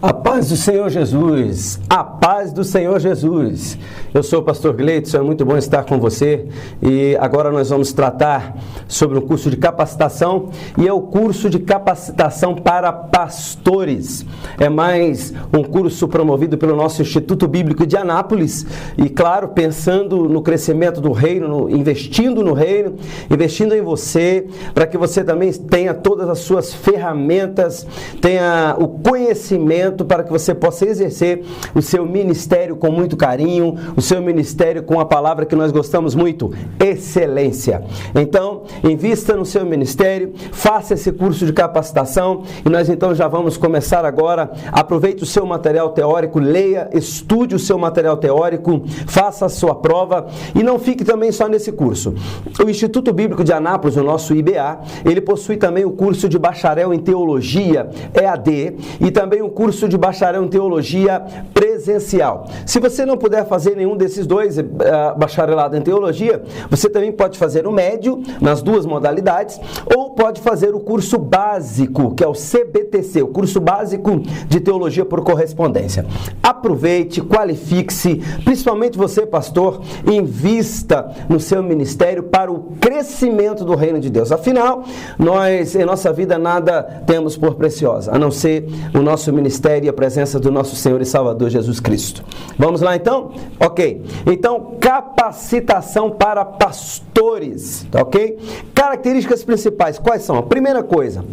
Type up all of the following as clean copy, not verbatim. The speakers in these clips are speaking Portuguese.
A paz do Senhor Jesus, a paz do Senhor Jesus. Eu sou o pastor Gleidson, é muito bom estar com você e agora nós vamos tratar sobre um curso de capacitação e é o curso de capacitação para pastores. É mais um curso promovido pelo nosso Instituto Bíblico de Anápolis e, claro, pensando no crescimento do reino, investindo no reino, investindo em você, para que você também tenha todas as suas ferramentas, tenha o conhecimento para que você possa exercer o seu ministério com muito carinho, o seu ministério com a palavra que nós gostamos muito, excelência. Então, invista no seu ministério, faça esse curso de capacitação e nós então já vamos começar agora. Aproveite o seu material teórico, leia, estude o seu material teórico, faça a sua prova e não fique também só nesse curso. O Instituto Bíblico de Anápolis, o nosso IBA, ele possui também o curso de bacharel em teologia, EAD, e também o curso de bacharel em teologia presencial. Se você não puder fazer nenhum desses dois, bacharelado em teologia, você também pode fazer o médio, nas duas modalidades, ou pode fazer o curso básico, que é o CBTC, o curso básico de teologia por correspondência. Aproveite, qualifique-se, principalmente você, pastor, invista no seu ministério para o crescimento do reino de Deus. Afinal, nós, em nossa vida, nada temos por preciosa, a não ser o nosso ministério e a presença do nosso Senhor e Salvador Jesus Cristo. Vamos lá então? Ok. Então, capacitação para pastores, tá ok? Características principais, quais são? A primeira coisa,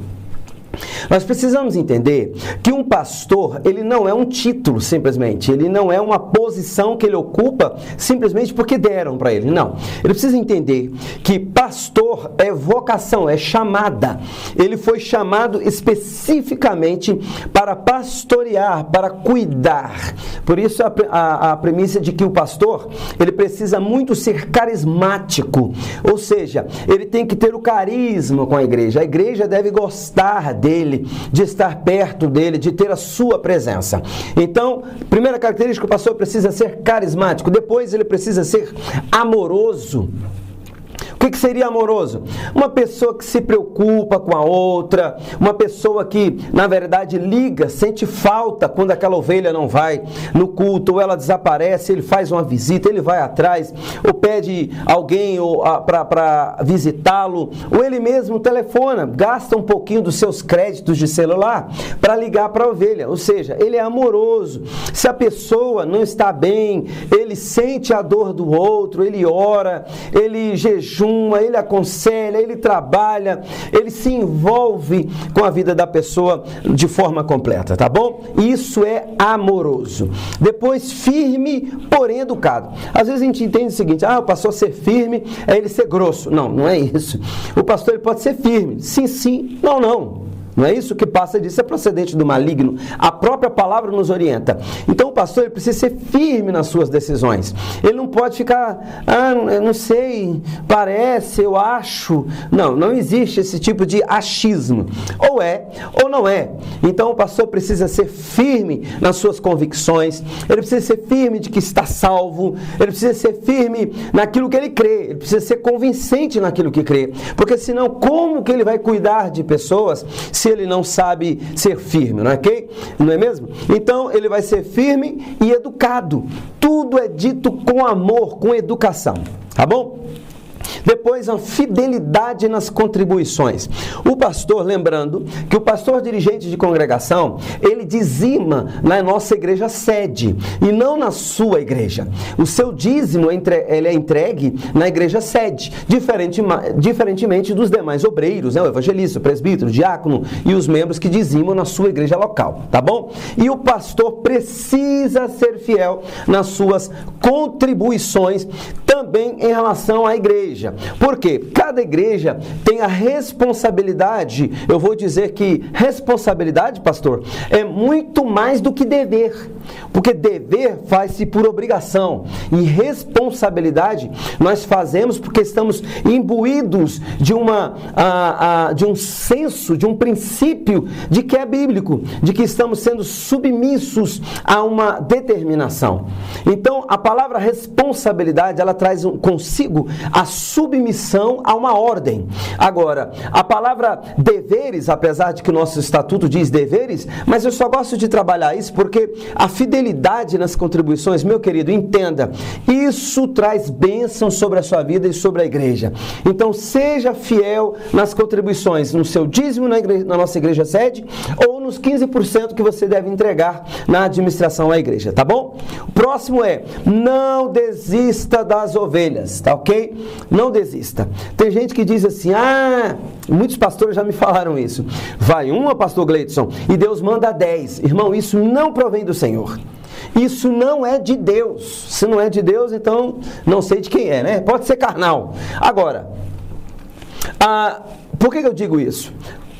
nós precisamos entender que um pastor, ele não é um título simplesmente, ele não é uma posição que ele ocupa simplesmente porque deram para ele, não. Ele precisa entender que pastor é vocação, é chamada. Ele foi chamado especificamente para pastorear, para cuidar. Por isso a premissa de que o pastor, ele precisa muito ser carismático, ou seja, ele tem que ter o carisma com a igreja deve gostar dele, de estar perto dele, de ter a sua presença. Então, primeira característica, o pastor precisa ser carismático, depois ele precisa ser amoroso. O que seria amoroso? Uma pessoa que se preocupa com a outra, uma pessoa que, na verdade, liga, sente falta quando aquela ovelha não vai no culto, ou ela desaparece, ele faz uma visita, ele vai atrás, ou pede alguém para visitá-lo, ou ele mesmo telefona, gasta um pouquinho dos seus créditos de celular para ligar para a ovelha, ou seja, ele é amoroso. Se a pessoa não está bem, ele sente a dor do outro, ele ora, ele jejuma, ele aconselha, ele trabalha, ele se envolve com a vida da pessoa de forma completa, tá bom? Isso é amoroso. Depois, firme, porém educado. Às vezes a gente entende o seguinte, o pastor ser firme é ele ser grosso. Não, não é isso. O pastor ele pode ser firme. Sim, sim, não, não. Não é isso? Que passa disso é procedente do maligno. A própria palavra nos orienta. Então o pastor ele precisa ser firme nas suas decisões. Ele não pode ficar, eu não sei, parece, eu acho. Não, não existe esse tipo de achismo. Ou é, ou não é. Então o pastor precisa ser firme nas suas convicções. Ele precisa ser firme de que está salvo. Ele precisa ser firme naquilo que ele crê. Ele precisa ser convincente naquilo que crê. Porque senão, como que ele vai cuidar de pessoas se ele não sabe ser firme, não é ok? Não é mesmo? Então, ele vai ser firme e educado. Tudo é dito com amor, com educação, tá bom? Depois, a fidelidade nas contribuições. O pastor, lembrando que o pastor dirigente de congregação, ele dizima na nossa igreja sede e não na sua igreja. O seu dízimo ele é entregue na igreja sede, diferentemente dos demais obreiros, né? O evangelista, o presbítero, o diácono e os membros que dizimam na sua igreja local, tá bom? E o pastor precisa ser fiel nas suas contribuições também em relação à igreja. Por quê? Cada igreja tem a responsabilidade, eu vou dizer que responsabilidade, pastor, é muito mais do que dever, porque dever faz-se por obrigação e responsabilidade nós fazemos porque estamos imbuídos de um senso, de um princípio de que é bíblico, de que estamos sendo submissos a uma determinação. Então, a palavra responsabilidade, ela traz traz consigo a submissão a uma ordem. Agora, a palavra deveres, apesar de que o nosso estatuto diz deveres, mas eu só gosto de trabalhar isso porque a fidelidade nas contribuições, meu querido, entenda, isso traz bênção sobre a sua vida e sobre a igreja. Então, seja fiel nas contribuições, no seu dízimo na nossa igreja sede, ou nos 15% que você deve entregar na administração à igreja, tá bom? O próximo é, não desista das ovelhas, tá ok? Não desista. Tem gente que diz assim, muitos pastores já me falaram isso, vai uma, pastor Gleidson, e Deus manda 10. Irmão, isso não provém do Senhor. Isso não é de Deus. Se não é de Deus, então não sei de quem é, né? Pode ser carnal. Agora, por que eu digo isso?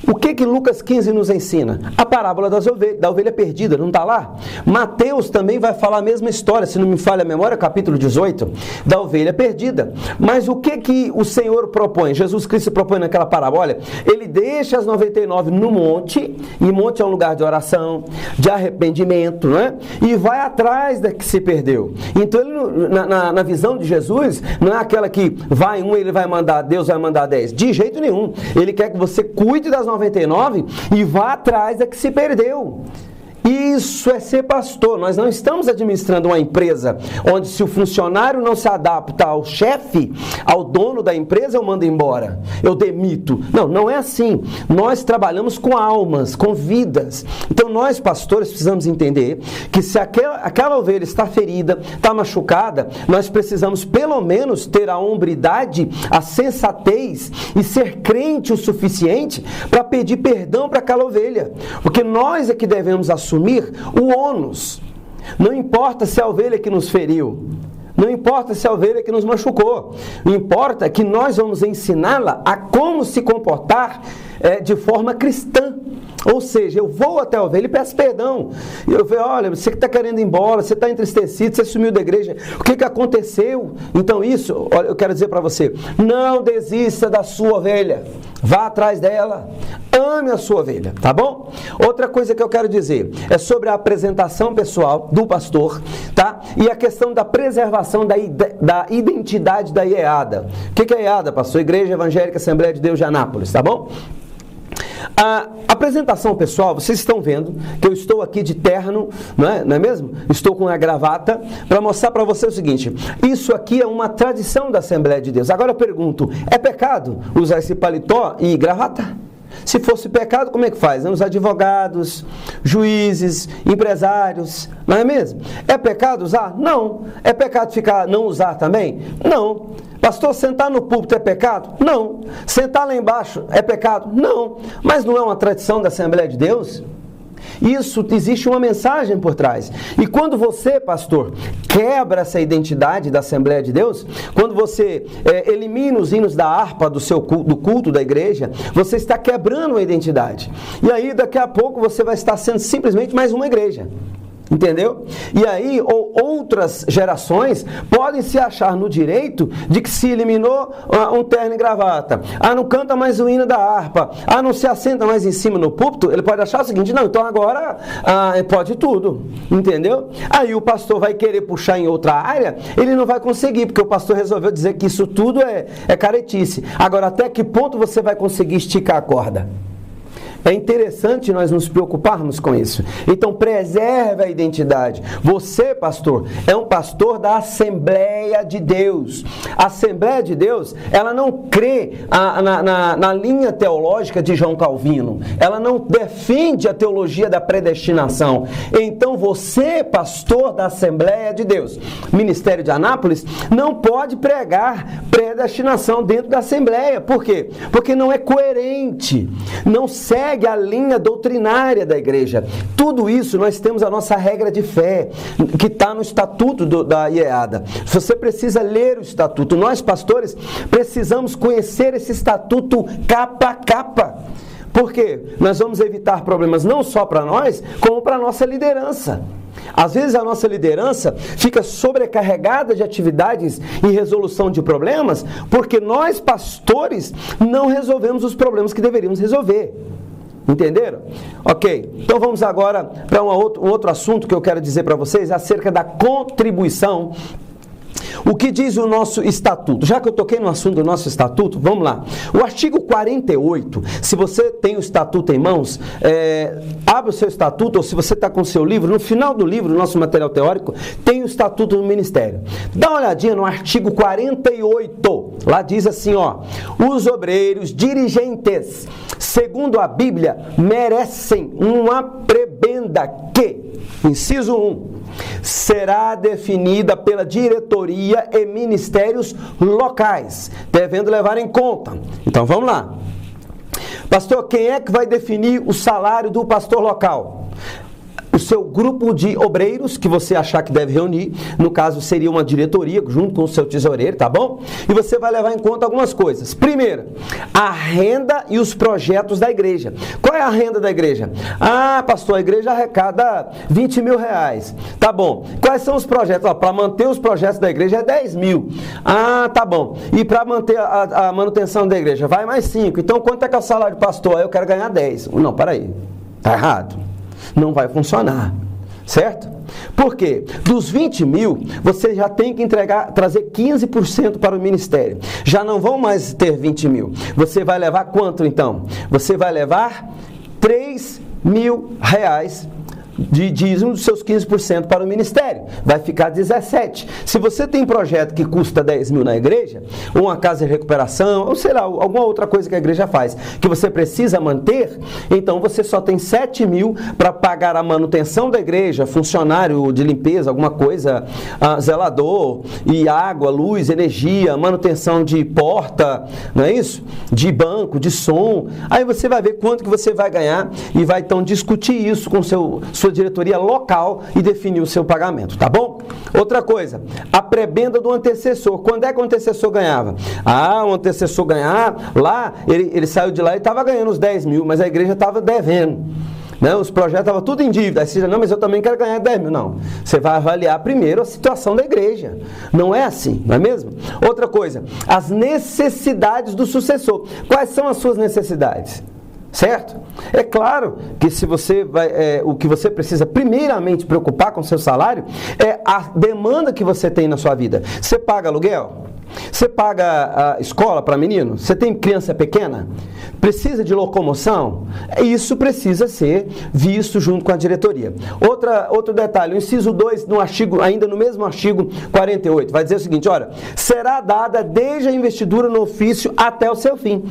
O que Lucas 15 nos ensina? A parábola da ovelha perdida, não está lá? Mateus também vai falar a mesma história, se não me falha a memória, capítulo 18, da ovelha perdida. Mas o que o Senhor propõe? Jesus Cristo propõe naquela parábola? Olha, ele deixa as 99 no monte, e monte é um lugar de oração, de arrependimento, não é? E vai atrás da que se perdeu. Então, ele, na visão de Jesus, não é aquela que vai um, ele vai mandar, Deus vai mandar 10. De jeito nenhum. Ele quer que você cuide das 99 e vá atrás da que se perdeu. Isso é ser pastor. Nós não estamos administrando uma empresa onde, se o funcionário não se adapta ao chefe, ao dono da empresa, eu mando embora, eu demito. Não, não é assim. Nós trabalhamos com almas, com vidas. Então nós, pastores, precisamos entender que se aquela ovelha está ferida, está machucada, nós precisamos pelo menos ter a hombridade, a sensatez e ser crente o suficiente para pedir perdão para aquela ovelha. Porque nós é que devemos assumir o ônus. Não importa se é a ovelha que nos feriu, não importa se é a ovelha que nos machucou, o importa é que nós vamos ensiná-la a como se comportar de forma cristã. Ou seja, eu vou até a ovelha e peço perdão. E eu vejo, olha, você que está querendo ir embora, você está entristecido, você sumiu da igreja, o que aconteceu? Então isso, olha, eu quero dizer para você, não desista da sua ovelha, vá atrás dela, ame a sua ovelha, tá bom? Outra coisa que eu quero dizer é sobre a apresentação pessoal do pastor, tá? E a questão da preservação da identidade da IEADA. O que é IEADA, pastor? Igreja Evangélica Assembleia de Deus de Anápolis, tá bom? A apresentação pessoal, vocês estão vendo que eu estou aqui de terno, não é mesmo? Estou com a gravata para mostrar para você o seguinte, isso aqui é uma tradição da Assembleia de Deus. Agora eu pergunto, é pecado usar esse paletó e gravata? Se fosse pecado, como é que faz? Os advogados, juízes, empresários, não é mesmo? É pecado usar? Não. É pecado não usar também? Não. Pastor, sentar no púlpito é pecado? Não. Sentar lá embaixo é pecado? Não. Mas não é uma tradição da Assembleia de Deus? Isso, existe uma mensagem por trás. E quando você, pastor, quebra essa identidade da Assembleia de Deus, quando você elimina os hinos da harpa do culto da igreja, você está quebrando a identidade. E aí, daqui a pouco, você vai estar sendo simplesmente mais uma igreja. Entendeu? E aí, outras gerações podem se achar no direito de que se eliminou um terno e gravata. Não canta mais o hino da harpa. Não se assenta mais em cima no púlpito. Ele pode achar o seguinte, não, então agora pode tudo. Entendeu? Aí o pastor vai querer puxar em outra área, ele não vai conseguir, porque o pastor resolveu dizer que isso tudo é caretice. Agora, até que ponto você vai conseguir esticar a corda? É interessante nós nos preocuparmos com isso. Então, preserve a identidade. Você, pastor, é um pastor da Assembleia de Deus. A Assembleia de Deus, ela não crê na linha teológica de João Calvino. Ela não defende a teologia da predestinação. Então, você, pastor da Assembleia de Deus, Ministério de Anápolis, não pode pregar predestinação dentro da Assembleia. Por quê? Porque não é coerente. Não segue a linha doutrinária da igreja. Tudo isso nós temos a nossa regra de fé, que está no estatuto da IEADA. Você precisa ler o estatuto. Nós, pastores, precisamos conhecer esse estatuto capa a capa. Por quê? Nós vamos evitar problemas não só para nós, como para a nossa liderança. Às vezes a nossa liderança fica sobrecarregada de atividades e resolução de problemas, porque nós, pastores, não resolvemos os problemas que deveríamos resolver. Entenderam? Ok, então vamos agora para um outro assunto que eu quero dizer para vocês acerca da contribuição O que diz o nosso estatuto? Já que eu toquei no assunto do nosso estatuto, vamos lá. O artigo 48, se você tem o estatuto em mãos, abre o seu estatuto, ou se você está com o seu livro, no final do livro, nosso material teórico, tem o estatuto do ministério. Dá uma olhadinha no artigo 48. Lá diz assim, ó: os obreiros dirigentes, segundo a Bíblia, merecem uma prebenda que, inciso 1, será definida pela diretoria e ministérios locais, devendo levar em conta. Então vamos lá. Pastor, quem é que vai definir o salário do pastor local? O seu grupo de obreiros, que você achar que deve reunir, no caso seria uma diretoria, junto com o seu tesoureiro, tá bom? E você vai levar em conta algumas coisas. Primeiro, a renda e os projetos da igreja. Qual é a renda da igreja? Ah, pastor, a igreja arrecada 20 mil reais. Tá bom. Quais são os projetos? Para manter os projetos da igreja é 10 mil. Ah, tá bom. E para manter a manutenção da igreja, vai mais 5. Então, quanto é que é o salário do pastor? Eu quero ganhar 10. Não, peraí. Tá errado. Não vai funcionar, certo? Por quê? Dos 20 mil, você já tem que trazer 15% para o ministério. Já não vão mais ter 20 mil. Você vai levar quanto então? Você vai levar 3 mil reais de dízimo dos seus 15% para o ministério. Vai ficar 17. Se você tem projeto que custa 10 mil na igreja, ou uma casa de recuperação, ou sei lá, alguma outra coisa que a igreja faz, que você precisa manter, então você só tem 7 mil para pagar a manutenção da igreja, funcionário de limpeza, alguma coisa, zelador, e água, luz, energia, manutenção de porta, não é isso? De banco, de som. Aí você vai ver quanto que você vai ganhar e vai então discutir isso com sua diretoria local e definir o seu pagamento, tá bom? Outra coisa, a prebenda do antecessor. Quando é que o antecessor ganhava? Ah, o antecessor ganhar, lá, ele saiu de lá e estava ganhando os 10 mil, mas a igreja estava devendo. Né? Os projetos estavam tudo em dívida. Aí você diz, não, mas eu também quero ganhar 10 mil. Não, você vai avaliar primeiro a situação da igreja. Não é assim, não é mesmo? Outra coisa, as necessidades do sucessor. Quais são as suas necessidades? Certo? É claro que se você o que você precisa primeiramente preocupar com o seu salário é a demanda que você tem na sua vida. Você paga aluguel? Você paga a escola para menino? Você tem criança pequena? Precisa de locomoção? Isso precisa ser visto junto com a diretoria. Outro detalhe, o inciso 2, ainda no mesmo artigo 48, vai dizer o seguinte, olha, será dada desde a investidura no ofício até o seu fim.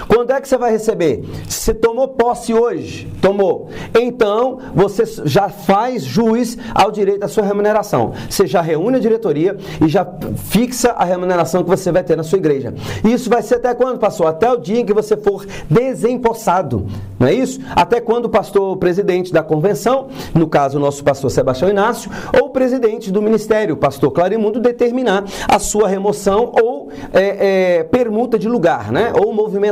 Quando é que você vai receber? Você tomou posse hoje? Tomou. Então, você já faz jus ao direito à sua remuneração. Você já reúne a diretoria e já fixa a remuneração que você vai ter na sua igreja. Isso vai ser até quando, pastor? Até o dia em que você for desempossado. Não é isso? Até quando o pastor presidente da convenção, no caso o nosso pastor Sebastião Inácio, ou o presidente do ministério, o pastor Clarimundo, determinar a sua remoção ou permuta de lugar, né? Ou movimentação.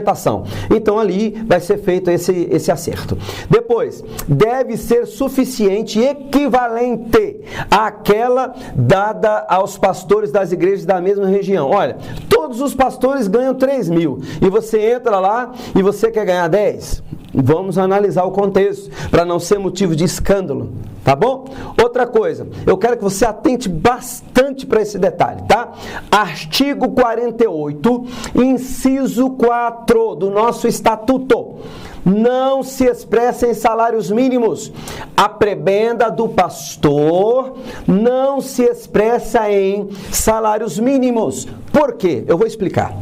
Então ali vai ser feito esse acerto. Depois, deve ser suficiente e equivalente àquela dada aos pastores das igrejas da mesma região. Olha, todos os pastores ganham 3 mil e você entra lá e você quer ganhar 10. Vamos analisar o contexto para não ser motivo de escândalo, tá bom? Outra coisa, eu quero que você atente bastante para esse detalhe, tá? Artigo 48, inciso 4 do nosso estatuto. Não se expressa em salários mínimos. A prebenda do pastor não se expressa em salários mínimos. Por quê? Eu vou explicar.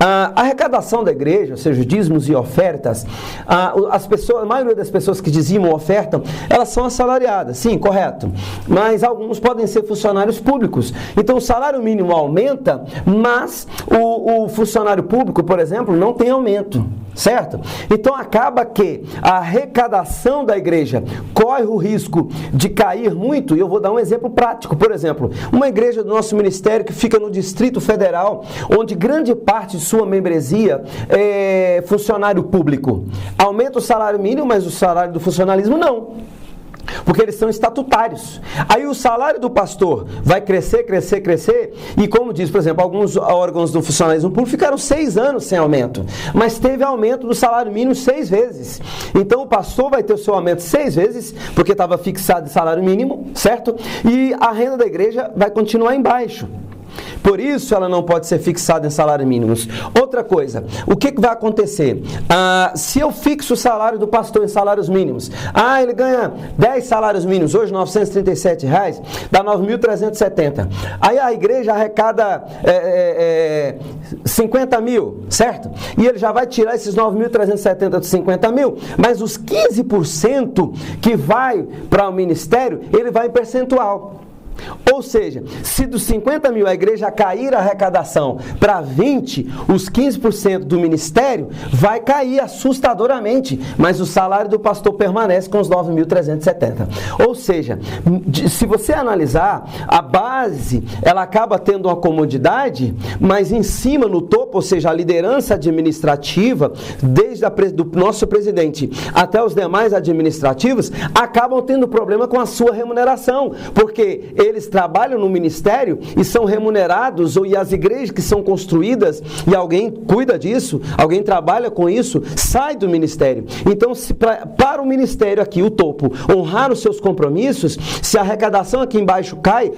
A arrecadação da igreja, ou seja, dízimos e ofertas, a maioria das pessoas que dizimam ou ofertam, elas são assalariadas, sim, correto. Mas alguns podem ser funcionários públicos. Então o salário mínimo aumenta, mas o funcionário público, por exemplo, não tem aumento, certo? Então acaba que a arrecadação da igreja corre o risco de cair muito, e eu vou dar um exemplo prático. Por exemplo, uma igreja do nosso ministério que fica no Distrito Federal, onde grande parte de sua membresia é funcionário público. Aumenta o salário mínimo, mas o salário do funcionalismo não. Porque eles são estatutários. Aí o salário do pastor vai crescer, e como diz, por exemplo, alguns órgãos do funcionalismo público ficaram 6 anos sem aumento, mas teve aumento do salário mínimo 6 vezes. Então o pastor vai ter o seu aumento 6 vezes, porque estava fixado de salário mínimo, certo? E a renda da igreja vai continuar embaixo. Por isso ela não pode ser fixada em salários mínimos. Outra coisa, o que vai acontecer? Se eu fixo o salário do pastor em salários mínimos, ele ganha 10 salários mínimos, hoje R$ 937, dá 9.370. Aí a igreja arrecada 50 mil, certo? E ele já vai tirar esses 9.370 dos 50 mil, mas os 15% que vai para o ministério, ele vai em percentual. Ou seja, se dos 50 mil a igreja cair a arrecadação para 20, os 15% do ministério vai cair assustadoramente, mas o salário do pastor permanece com os 9.370. Ou seja, se você analisar, a base, ela acaba tendo uma comodidade, mas em cima, no topo, ou seja, a liderança administrativa, desde do nosso presidente até os demais administrativos, acabam tendo problema com a sua remuneração, porque eles trabalham no ministério e são remunerados, e as igrejas que são construídas e alguém cuida disso, alguém trabalha com isso, sai do ministério. Então, se para o ministério aqui, o topo, honrar os seus compromissos, se a arrecadação aqui embaixo cai,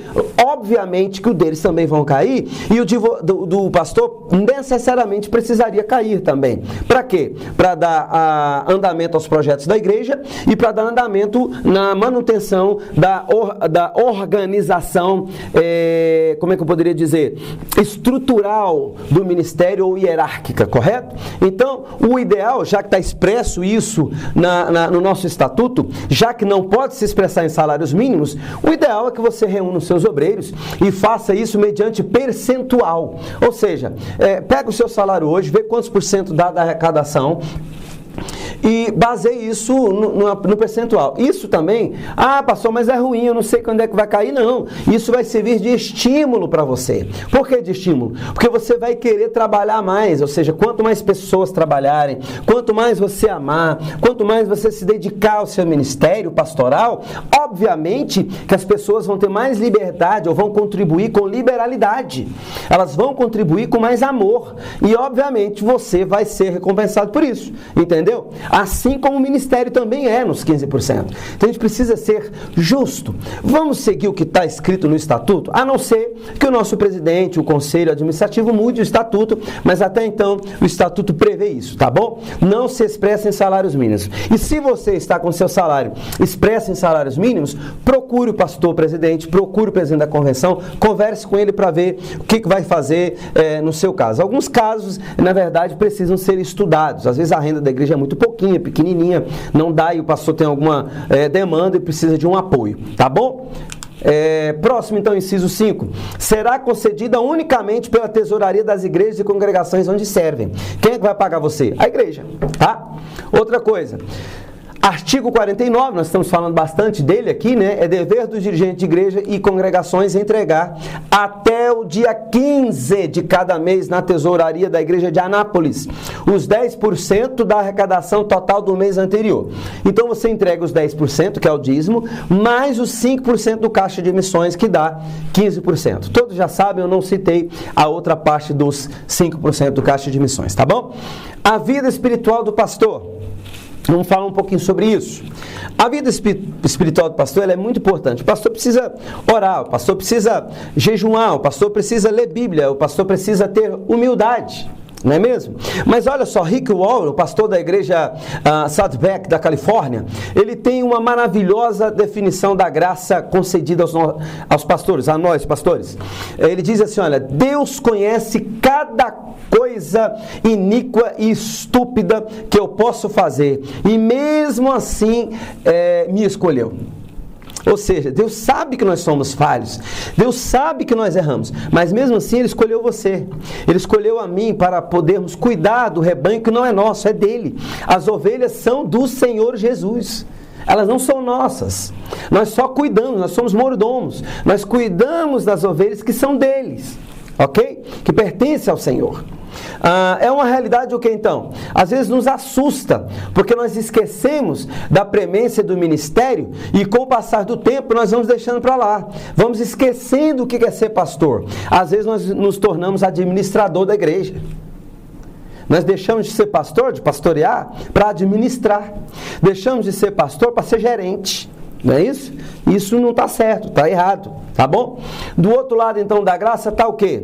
obviamente que o deles também vão cair, e o do pastor necessariamente precisaria cair também. Para quê? Para dar andamento aos projetos da igreja e para dar andamento na manutenção da organização, como é que eu poderia dizer? Estrutural do ministério ou hierárquica, correto? Então, o ideal, já que está expresso isso no nosso estatuto, já que não pode se expressar em salários mínimos, o ideal é que você reúna os seus obreiros e faça isso mediante percentual. Ou seja, pega o seu salário hoje, vê quantos por cento dá da arrecadação, e baseie isso no percentual. Isso também, pastor, mas é ruim, eu não sei quando é que vai cair. Não, isso vai servir de estímulo para você. Por que de estímulo? Porque você vai querer trabalhar mais, ou seja, quanto mais pessoas trabalharem, quanto mais você amar, quanto mais você se dedicar ao seu ministério pastoral, obviamente que as pessoas vão ter mais liberdade ou vão contribuir com liberalidade. Elas vão contribuir com mais amor e, obviamente, você vai ser recompensado por isso. Entendeu? Assim como o ministério também é nos 15%. Então a gente precisa ser justo. Vamos seguir o que está escrito no estatuto, a não ser que o nosso presidente, o conselho administrativo mude o estatuto, mas até então o estatuto prevê isso, tá bom? Não se expressa em salários mínimos. E se você está com seu salário expresso em salários mínimos, procure o pastor presidente, procure o presidente da convenção, converse com ele para ver o que vai fazer no seu caso. Alguns casos, na verdade, precisam ser estudados. Às vezes a renda da igreja é muito pouquinha, pequenininha, não dá e o pastor tem alguma demanda e precisa de um apoio, tá bom? Próximo, então, inciso 5. Será concedida unicamente pela tesouraria das igrejas e congregações onde servem. Quem é que vai pagar você? A igreja, tá? Outra coisa. Artigo 49, nós estamos falando bastante dele aqui, né? É dever dos dirigentes de igreja e congregações entregar até o dia 15 de cada mês na tesouraria da igreja de Anápolis os 10% da arrecadação total do mês anterior. Então você entrega os 10%, que é o dízimo, mais os 5% do caixa de missões, que dá 15%. Todos já sabem, eu não citei a outra parte dos 5% do caixa de missões, tá bom? A vida espiritual do pastor. Vamos falar um pouquinho sobre isso. A vida espiritual do pastor ela é muito importante. O pastor precisa orar, o pastor precisa jejuar, o pastor precisa ler Bíblia, o pastor precisa ter humildade. Não é mesmo? Mas olha só, Rick Warren, o pastor da igreja Saddleback da Califórnia, ele tem uma maravilhosa definição da graça concedida aos pastores, a nós pastores. Ele diz assim, olha, Deus conhece cada coisa iníqua e estúpida que eu posso fazer, e mesmo assim me escolheu. Ou seja, Deus sabe que nós somos falhos, Deus sabe que nós erramos, mas mesmo assim Ele escolheu você, Ele escolheu a mim para podermos cuidar do rebanho que não é nosso, é dele. As ovelhas são do Senhor Jesus, elas não são nossas, nós só cuidamos, nós somos mordomos, nós cuidamos das ovelhas que são deles, ok? Que pertencem ao Senhor. É uma realidade o que então? Às vezes nos assusta, porque nós esquecemos da premência do ministério e com o passar do tempo nós vamos deixando para lá, vamos esquecendo o que é ser pastor. Às vezes nós nos tornamos administrador da igreja. Nós deixamos de ser pastor, de pastorear, para administrar. Deixamos de ser pastor para ser gerente. Não é isso? Isso não está certo, está errado. tá bom? Do outro lado, então, da graça está o quê?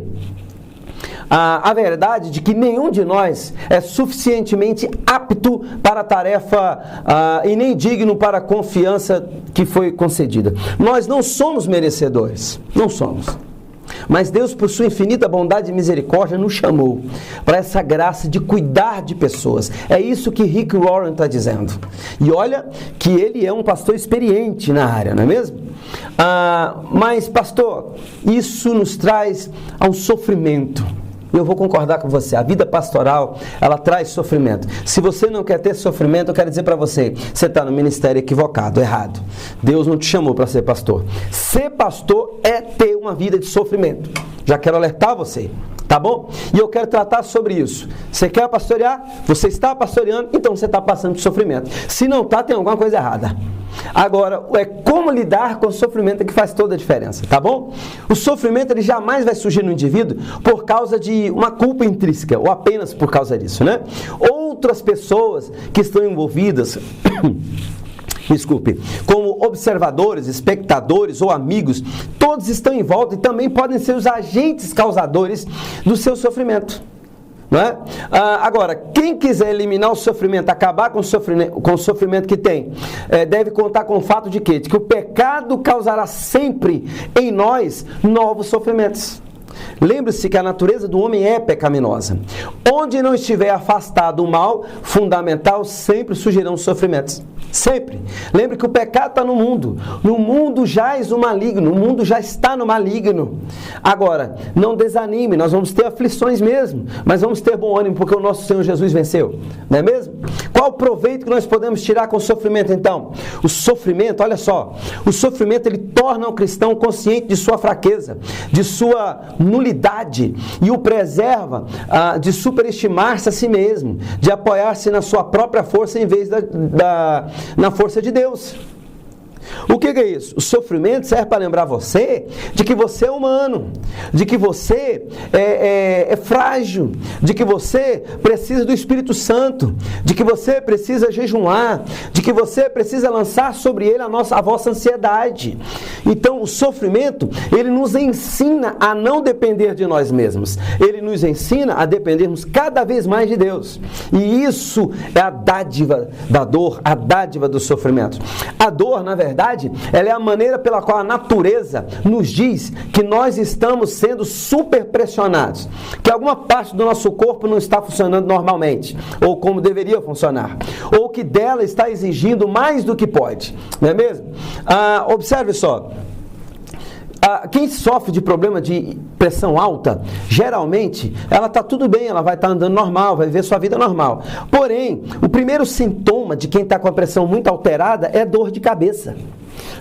A verdade de que nenhum de nós é suficientemente apto para a tarefa e nem digno para a confiança que foi concedida. Nós não somos merecedores, não somos. Mas Deus, por sua infinita bondade e misericórdia, nos chamou para essa graça de cuidar de pessoas. É isso que Rick Warren está dizendo. E olha que ele é um pastor experiente na área, não é mesmo? Mas, pastor, isso nos traz a um sofrimento. Eu vou concordar com você, a vida pastoral, ela traz sofrimento. Se você não quer ter sofrimento, eu quero dizer para você, você está no ministério equivocado, errado. Deus não te chamou para ser pastor. Ser pastor é ter uma vida de sofrimento. Já quero alertar você, tá bom? E eu quero tratar sobre isso. Você quer pastorear? Você está pastoreando? Então você está passando por sofrimento. Se não está, tem alguma coisa errada. Agora, é como lidar com o sofrimento que faz toda a diferença, tá bom? O sofrimento, ele jamais vai surgir no indivíduo por causa de uma culpa intrínseca, ou apenas por causa disso, né? Outras pessoas que estão envolvidas... como observadores, espectadores ou amigos, todos estão em volta e também podem ser os agentes causadores do seu sofrimento. Não é? Agora, quem quiser eliminar o sofrimento, acabar com o sofrimento que tem, deve contar com o fato de quê? De que o pecado causará sempre em nós novos sofrimentos. Lembre-se que a natureza do homem é pecaminosa. Onde não estiver afastado o mal fundamental, sempre surgirão sofrimentos. Sempre. Lembre que o pecado está no mundo. No mundo jaz o maligno. O mundo já está no maligno. Agora, não desanime. Nós vamos ter aflições mesmo. Mas vamos ter bom ânimo porque o nosso Senhor Jesus venceu. Não é mesmo? Qual o proveito que nós podemos tirar com o sofrimento então? O sofrimento, olha só. O sofrimento, ele torna o cristão consciente de sua fraqueza, de sua nulidade, e o preserva de superestimar-se a si mesmo, de apoiar-se na sua própria força em vez na força de Deus. O que é isso? O sofrimento serve para lembrar você de que você é humano, de que você é frágil, de que você precisa do Espírito Santo, de que você precisa jejuar, de que você precisa lançar sobre ele a vossa ansiedade. Então, o sofrimento, ele nos ensina a não depender de nós mesmos. Ele nos ensina a dependermos cada vez mais de Deus. E isso é a dádiva da dor, a dádiva do sofrimento. A dor, na verdade, ela é a maneira pela qual a natureza nos diz que nós estamos sendo super pressionados, que alguma parte do nosso corpo não está funcionando normalmente, ou como deveria funcionar, ou que dela está exigindo mais do que pode, não é mesmo? Observe só. Quem sofre de problema de pressão alta, geralmente, ela está tudo bem, ela vai estar andando normal, vai viver sua vida normal. Porém, o primeiro sintoma de quem está com a pressão muito alterada é dor de cabeça.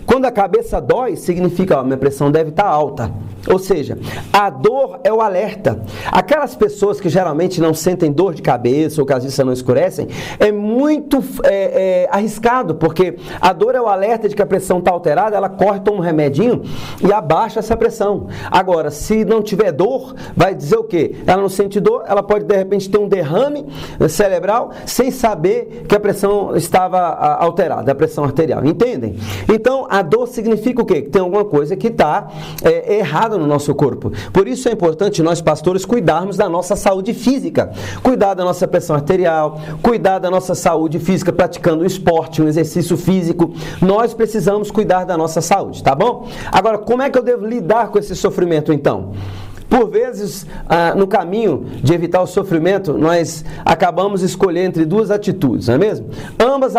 Quando a cabeça dói, significa, minha pressão deve estar alta. Ou seja, a dor é o alerta. Aquelas pessoas que geralmente não sentem dor de cabeça ou que as vistas não escurecem, é muito arriscado, porque a dor é o alerta de que a pressão está alterada, ela corre, toma um remedinho e abaixa essa pressão. Agora, se não tiver dor, vai dizer o quê? Ela não sente dor, ela pode de repente ter um derrame cerebral sem saber que a pressão estava alterada, a pressão arterial. Entendem? Então, a dor significa o quê? Que tem alguma coisa que está errada no nosso corpo. Por isso é importante nós, pastores, cuidarmos da nossa saúde física, cuidar da nossa pressão arterial, cuidar da nossa saúde física praticando um esporte, um exercício físico. Nós precisamos cuidar da nossa saúde, tá bom? Agora, como é que eu devo lidar com esse sofrimento, então? Por vezes, no caminho de evitar o sofrimento, nós acabamos escolhendo entre duas atitudes, não é mesmo? Ambas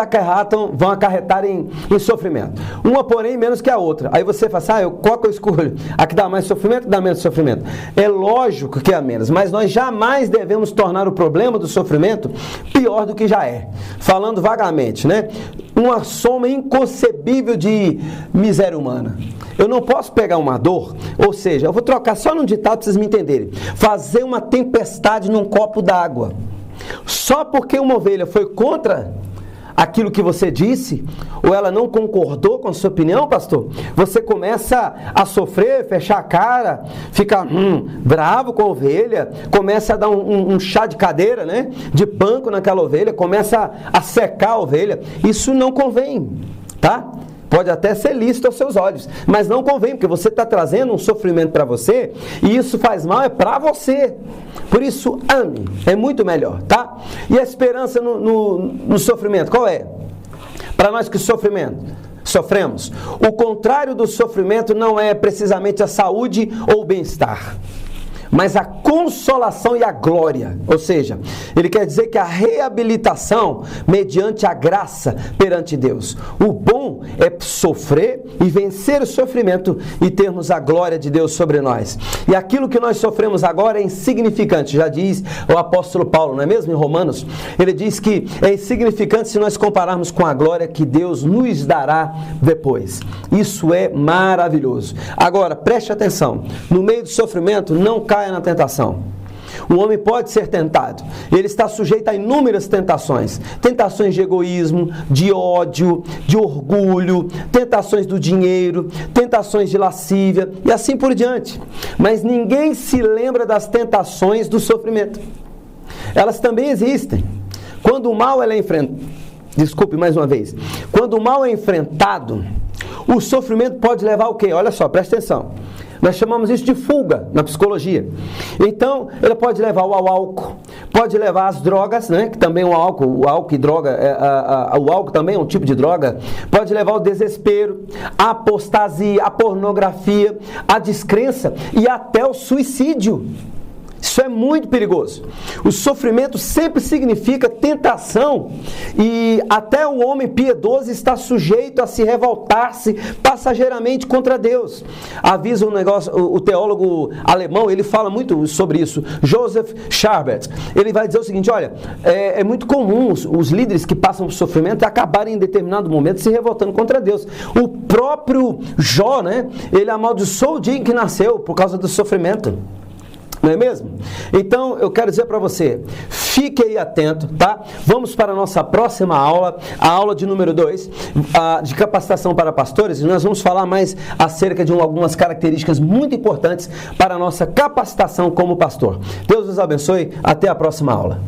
vão acarretar em sofrimento. Uma, porém, menos que a outra. Aí você fala assim, qual que eu escolho? A que dá mais sofrimento ou dá menos sofrimento? É lógico que é a menos, mas nós jamais devemos tornar o problema do sofrimento pior do que já é. Falando vagamente, né? Uma soma inconcebível de miséria humana. Eu não posso pegar uma dor, ou seja, eu vou trocar só num ditado para vocês me entenderem. Fazer uma tempestade num copo d'água. Só porque uma ovelha foi contra aquilo que você disse, ou ela não concordou com a sua opinião, pastor, você começa a sofrer, fechar a cara, ficar bravo com a ovelha, começa a dar um chá de cadeira, né, de banco naquela ovelha, começa a secar a ovelha. Isso não convém, tá? pode até ser lícito aos seus olhos, mas não convém, porque você está trazendo um sofrimento para você, e isso faz mal, é para você. Por isso, ame, é muito melhor, tá? E a esperança no sofrimento, qual é? Para nós que sofremos, o contrário do sofrimento não é precisamente a saúde ou o bem-estar, mas a consolação e a glória. Ou seja, ele quer dizer que a reabilitação mediante a graça perante Deus. O bom é sofrer e vencer o sofrimento e termos a glória de Deus sobre nós. E aquilo que nós sofremos agora é insignificante, já diz o apóstolo Paulo, não é mesmo? Em Romanos, ele diz que é insignificante se nós compararmos com a glória que Deus nos dará depois. Isso é maravilhoso. Agora, preste atenção, no meio do sofrimento, não caia na tentação. O homem pode ser tentado, ele está sujeito a inúmeras tentações, tentações de egoísmo, de ódio, de orgulho, tentações do dinheiro, tentações de lascívia e assim por diante. Mas ninguém se lembra das tentações do sofrimento. Elas também existem. Quando o mal é enfrentado, quando o mal é enfrentado, o sofrimento pode levar ao quê? Olha só, presta atenção. Nós chamamos isso de fuga na psicologia. Então, ele pode levar ao álcool, pode levar às drogas, né? Que também o álcool e droga, o álcool também é um tipo de droga. Pode levar ao desespero, à apostasia, à pornografia, à descrença e até ao suicídio. Isso é muito perigoso. O sofrimento sempre significa tentação e até o homem piedoso está sujeito a se revoltar-se passageiramente contra Deus. Avisa um negócio, o teólogo alemão, ele fala muito sobre isso, Joseph Scharbert. Ele vai dizer o seguinte, olha, é muito comum os líderes que passam por sofrimento acabarem em determinado momento se revoltando contra Deus. O próprio Jó, né, ele amaldiçoou o dia em que nasceu por causa do sofrimento. Não é mesmo? Então, eu quero dizer para você, fique aí atento, tá? Vamos para a nossa próxima aula, a aula de número 2, de capacitação para pastores, e nós vamos falar mais acerca de algumas características muito importantes para a nossa capacitação como pastor. Deus os abençoe, até a próxima aula.